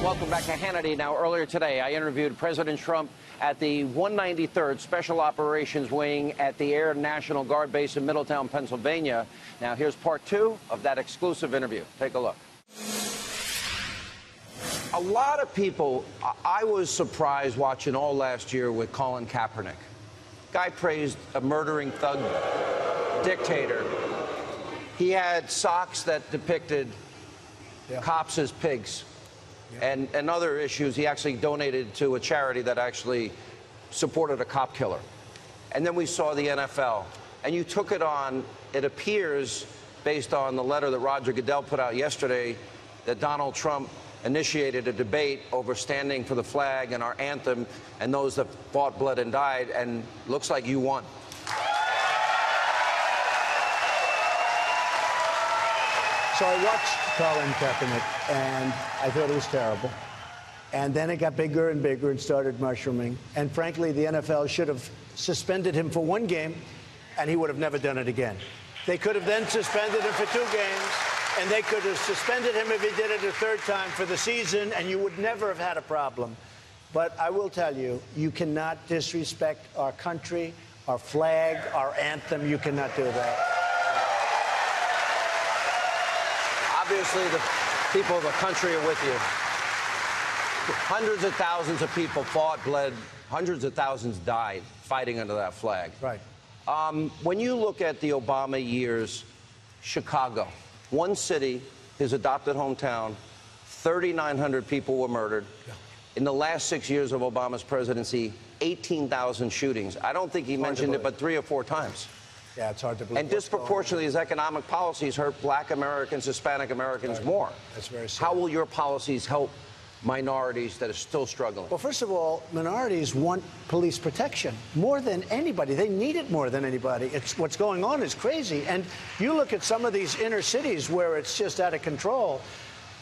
Welcome back to Hannity. Now, earlier today, I interviewed President Trump at the 193rd Special Operations Wing at the Air National Guard Base in Middletown, Pennsylvania. Now, here's part 2 of that exclusive interview. Take a look. A lot of people, I was surprised watching all last year with Colin Kaepernick. Guy praised a murdering thug dictator. He had socks that depicted cops as pigs. And other issues. He actually donated to a charity that actually supported a cop killer. And then we saw the NFL. And you took it on, it appears, based on the letter that Roger Goodell put out yesterday, that Donald Trump initiated a debate over standing for the flag and our anthem and those that fought, bled, and died, and looks like you won. So I watched Colin Kaepernick, and I thought it was terrible. And then it got bigger and bigger and started mushrooming. And frankly, the NFL should have suspended him for 1 game, and he would have never done it again. They could have then suspended him for 2 games, and they could have suspended him if he did it a 3rd time for the season, and you would never have had a problem. But I will tell you, you cannot disrespect our country, our flag, our anthem. You cannot do that. Obviously, the people of the country are with you. Hundreds of thousands of people fought, bled. Hundreds of thousands died fighting under that flag. Right. When you look at the Obama years, Chicago, one city, his adopted hometown, 3,900 people were murdered. Yeah. In the last 6 years of Obama's presidency, 18,000 shootings. I don't think he mentioned it but 3 or 4 times. Yeah, it's hard to believe. And disproportionately, his economic policies hurt Black Americans, Hispanic Americans more. That's very sad. How will your policies help minorities that are still struggling? Well, first of all, minorities want police protection more than anybody. They need it more than anybody. It's what's going on is crazy. And you look at some of these inner cities where it's just out of control.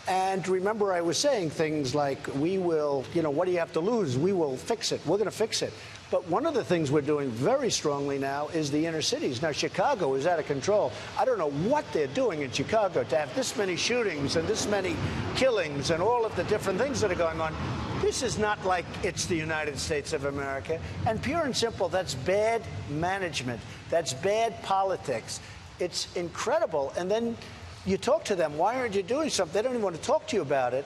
And remember, I was saying things like, we will, what do you have to lose? We will fix it. We're going to fix it. But one of the things we're doing very strongly now is the inner cities. Now, Chicago is out of control. I don't know what they're doing in Chicago to have this many shootings and this many killings and all of the different things that are going on. This is not like it's the United States of America. And pure and simple, that's bad management. That's bad politics. It's incredible. And then you talk to them, why aren't you doing something? They don't even want to talk to you about it.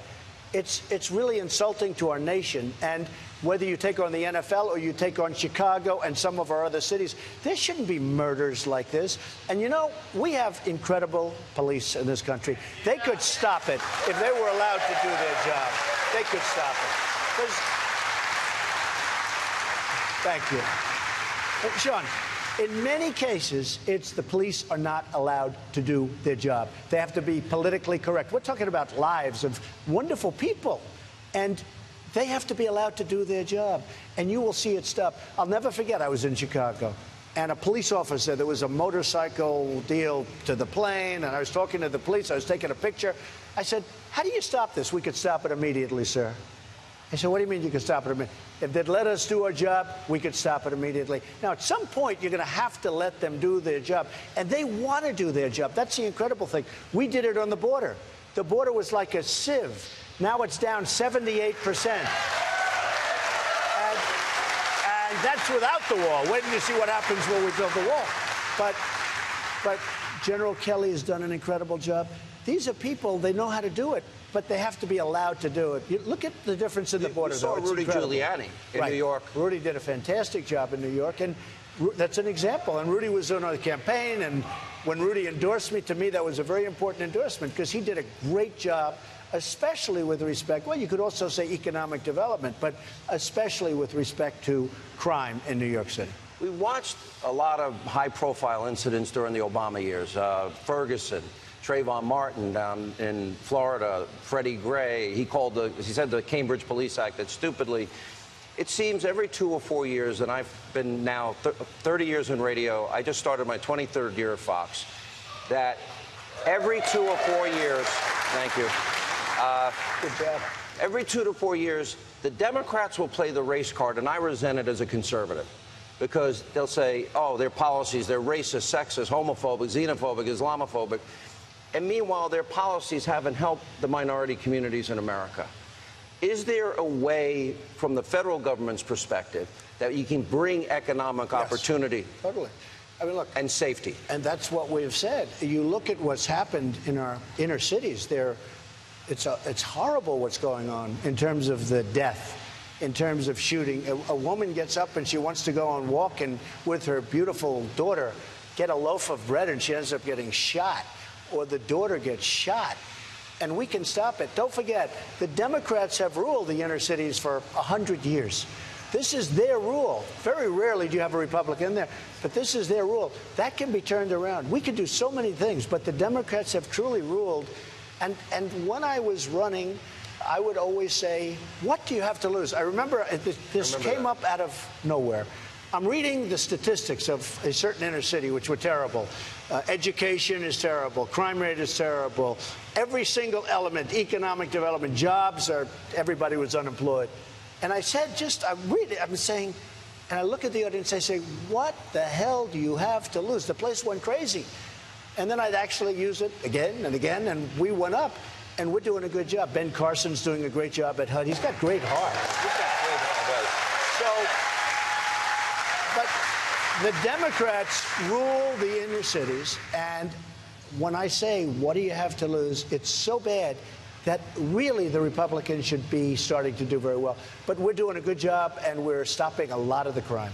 It's really insulting to our nation. And whether you take on the NFL or you take on Chicago and some of our other cities, there shouldn't be murders like this. And we have incredible police in this country. They could stop it if they were allowed to do their job. They could stop it. Thank you. Sean, in many cases, it's the police are not allowed to do their job. They have to be politically correct. We're talking about lives of wonderful people. And they have to be allowed to do their job. And you will see it stop. I'll never forget, I was in Chicago, and a police officer, there was a motorcycle deal to the plane, and I was talking to the police. I was taking a picture. I said, how do you stop this? We could stop it immediately, sir. I said, what do you mean you can stop it immediately? If they'd let us do our job, we could stop it immediately. Now, at some point, you're going to have to let them do their job. And they want to do their job. That's the incredible thing. We did it on the border. The border was like a sieve. Now it's down 78%. And that's without the wall. Wait till you see what happens when we build the wall. But General Kelly has done an incredible job. These are people, they know how to do it, but they have to be allowed to do it. Look at the difference in the border. We saw Rudy Giuliani in New York. Rudy did a fantastic job in New York, and that's an example. And Rudy was on our campaign, and when Rudy endorsed me, to me, that was a very important endorsement because he did a great job, especially with respect, well, you could also say economic development, but especially with respect to crime in New York City. We watched a lot of high-profile incidents during the Obama years. Ferguson, Trayvon Martin down in Florida, Freddie Gray. He said the Cambridge Police Act that stupidly. It seems every 2 or 4 years, and I've been now 30 years in radio. I just started my 23rd year at Fox. That every 2 or 4 years, thank you. Good job. Every 2 to 4 years, the Democrats will play the race card, and I resent it as a conservative. Because they'll say, oh, their policies, they're racist, sexist, homophobic, xenophobic, Islamophobic. And meanwhile, their policies haven't helped the minority communities in America. Is there a way, from the federal government's perspective, that you can bring economic opportunity? Totally. I mean, look, and safety. And that's what we've said. You look at what's happened in our inner cities. It's horrible what's going on in terms of the death, in terms of shooting. A woman gets up and she wants to go on walk and with her beautiful daughter, get a loaf of bread, and she ends up getting shot, or the daughter gets shot. And we can stop it. Don't forget, the Democrats have ruled the inner cities for 100 years. This is their rule. Very rarely do you have a Republican there, but this is their rule. That can be turned around. We can do so many things, but the Democrats have truly ruled. And when I was running, I would always say, what do you have to lose? I remember this came up out of nowhere. I'm reading the statistics of a certain inner city, which were terrible. Education is terrible. Crime rate is terrible. Every single element, economic development, jobs, everybody was unemployed. And I said, I'm saying, and I look at the audience, I say, what the hell do you have to lose? The place went crazy. And then I'd actually use it again and again, and we went up. And we're doing a good job. Ben Carson's doing a great job at HUD. He's got great heart. But the Democrats rule the inner cities, and when I say, what do you have to lose, it's so bad that really the Republicans should be starting to do very well. But we're doing a good job, and we're stopping a lot of the crime.